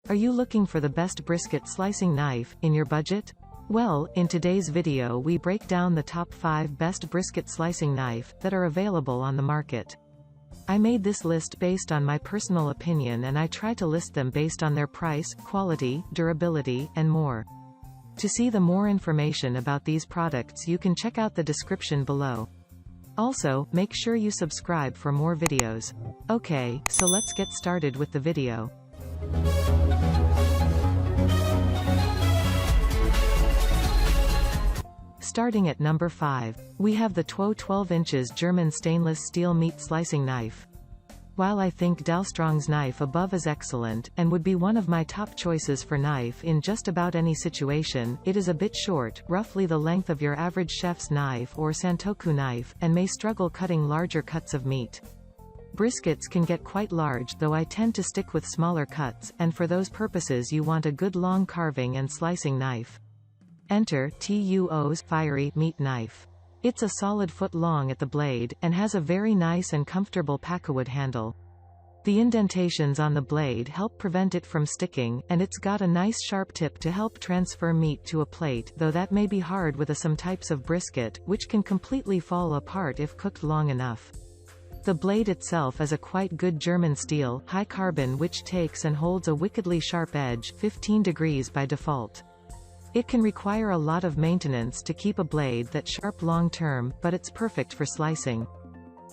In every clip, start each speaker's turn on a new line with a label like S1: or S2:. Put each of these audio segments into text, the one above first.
S1: Are you looking for the best brisket slicing knife, in your budget? Well, in today's video we break down the top 5 best brisket slicing knife that are available on the market. I made this list based on my personal opinion, and I try to list them based on their price, quality, durability, and more. To see the more information about these products, you can check out the description below. Also, make sure you subscribe for more videos. Okay, so let's get started with the video. Starting at number 5, we have the TWO 12 inches German stainless steel meat slicing knife. While I think Dalstrong's knife above is excellent, and would be one of my top choices for knife in just about any situation, it is a bit short, roughly the length of your average chef's knife or santoku knife, and may struggle cutting larger cuts of meat. Briskets can get quite large, though I tend to stick with smaller cuts, and for those purposes you want a good long carving and slicing knife. Enter TWO's Fiery Meat Knife. It's a solid foot long at the blade, and has a very nice and comfortable packawood handle. The indentations on the blade help prevent it from sticking, and it's got a nice sharp tip to help transfer meat to a plate, though that may be hard with some types of brisket, which can completely fall apart if cooked long enough. The blade itself is a quite good German steel, high carbon, which takes and holds a wickedly sharp edge, 15 degrees by default. It can require a lot of maintenance to keep a blade that sharp long term, but it's perfect for slicing.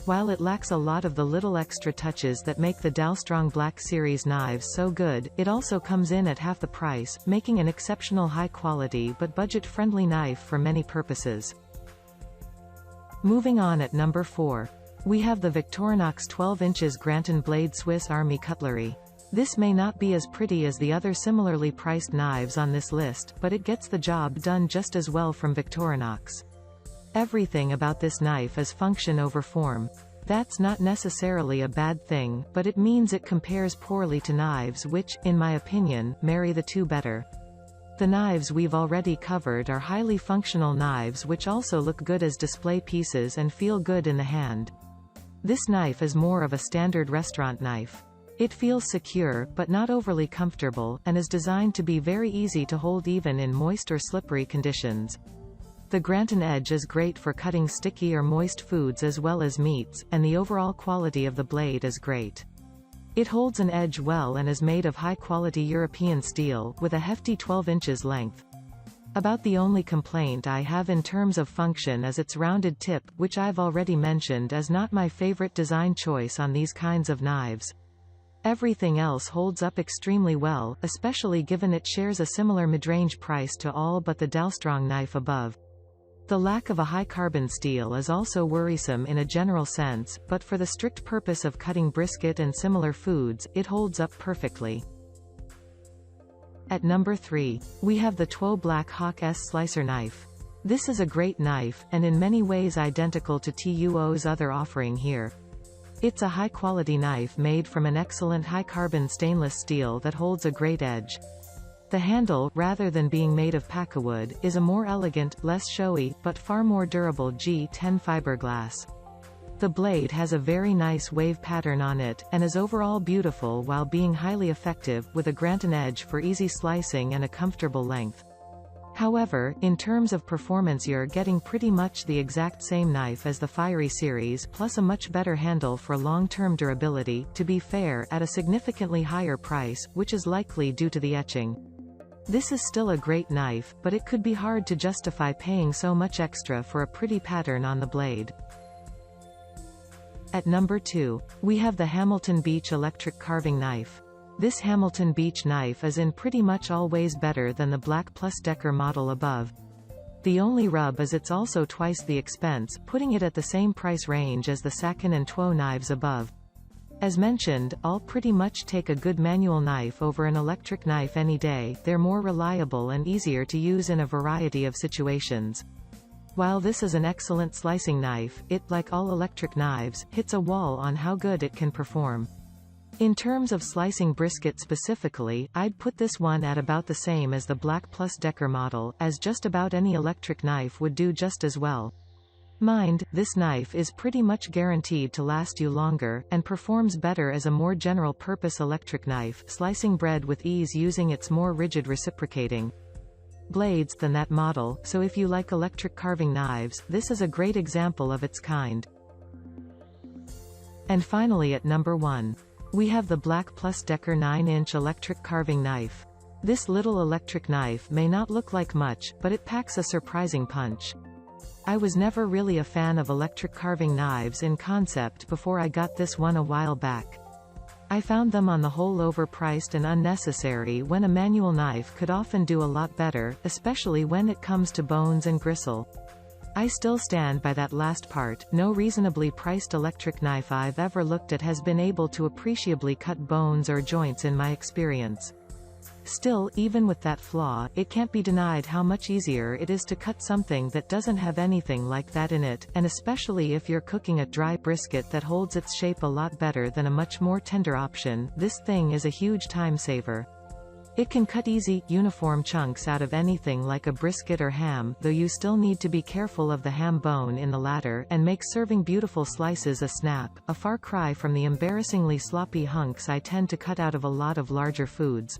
S1: While it lacks a lot of the little extra touches that make the Dalstrong Black Series knives so good, it also comes in at half the price, making an exceptional high quality but budget-friendly knife for many purposes. Moving on at number 4. We have the Victorinox 12 inches Granton Blade Swiss Army Cutlery. This may not be as pretty as the other similarly priced knives on this list, but it gets the job done just as well from Victorinox. Everything about this knife is function over form. That's not necessarily a bad thing, but it means it compares poorly to knives which, in my opinion, marry the two better. The knives we've already covered are highly functional knives which also look good as display pieces and feel good in the hand. This knife is more of a standard restaurant knife. It feels secure, but not overly comfortable, and is designed to be very easy to hold even in moist or slippery conditions. The Granton edge is great for cutting sticky or moist foods as well as meats, and the overall quality of the blade is great. It holds an edge well and is made of high-quality European steel, with a hefty 12 inches length. About the only complaint I have in terms of function is its rounded tip, which I've already mentioned is not my favorite design choice on these kinds of knives. Everything else holds up extremely well, especially given it shares a similar mid-range price to all but the Dalstrong knife above. The lack of a high-carbon steel is also worrisome in a general sense, but for the strict purpose of cutting brisket and similar foods, it holds up perfectly. At number 3, we have the TWO Black Hawk S Slicer Knife. This is a great knife, and in many ways identical to TWO's other offering here. It's a high-quality knife made from an excellent high-carbon stainless steel that holds a great edge. The handle, rather than being made of packawood, is a more elegant, less showy, but far more durable G10 fiberglass. The blade has a very nice wave pattern on it, and is overall beautiful while being highly effective, with a Granton edge for easy slicing and a comfortable length. However, in terms of performance you're getting pretty much the exact same knife as the Fiery series, plus a much better handle for long-term durability, to be fair, at a significantly higher price, which is likely due to the etching. This is still a great knife, but it could be hard to justify paying so much extra for a pretty pattern on the blade. At number 2, we have the Hamilton Beach Electric Carving Knife. This Hamilton Beach knife is in pretty much all ways better than the Black Plus Decker model above. The only rub is it's also twice the expense, putting it at the same price range as the Sakin and TWO knives above. As mentioned, I'll pretty much take a good manual knife over an electric knife any day. They're more reliable and easier to use in a variety of situations. While this is an excellent slicing knife, it, like all electric knives, hits a wall on how good it can perform. In terms of slicing brisket specifically, I'd put this one at about the same as the Black Plus Decker model, as just about any electric knife would do just as well. Mind, this knife is pretty much guaranteed to last you longer, and performs better as a more general-purpose electric knife, slicing bread with ease using its more rigid reciprocating blades than that model, so if you like electric carving knives, this is a great example of its kind. And finally at number 1. We have the Black Plus Decker 9-inch electric carving knife. This little electric knife may not look like much, but it packs a surprising punch. I was never really a fan of electric carving knives in concept before I got this one a while back. I found them on the whole overpriced and unnecessary when a manual knife could often do a lot better, especially when it comes to bones and gristle. I still stand by that last part, no reasonably priced electric knife I've ever looked at has been able to appreciably cut bones or joints in my experience. Still, even with that flaw, it can't be denied how much easier it is to cut something that doesn't have anything like that in it, and especially if you're cooking a dry brisket that holds its shape a lot better than a much more tender option, this thing is a huge time saver. It can cut easy, uniform chunks out of anything like a brisket or ham, though you still need to be careful of the ham bone in the latter, and make serving beautiful slices a snap, a far cry from the embarrassingly sloppy hunks I tend to cut out of a lot of larger foods.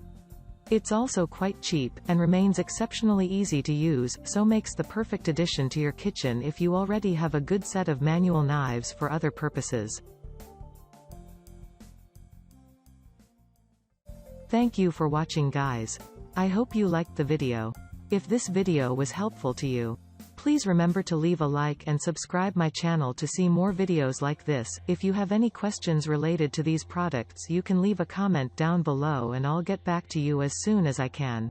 S1: It's also quite cheap, and remains exceptionally easy to use, so makes the perfect addition to your kitchen if you already have a good set of manual knives for other purposes. Thank you for watching guys. I hope you liked the video. If this video was helpful to you, please remember to leave a like and subscribe my channel to see more videos like this. If you have any questions related to these products you can leave a comment down below and I'll get back to you as soon as I can.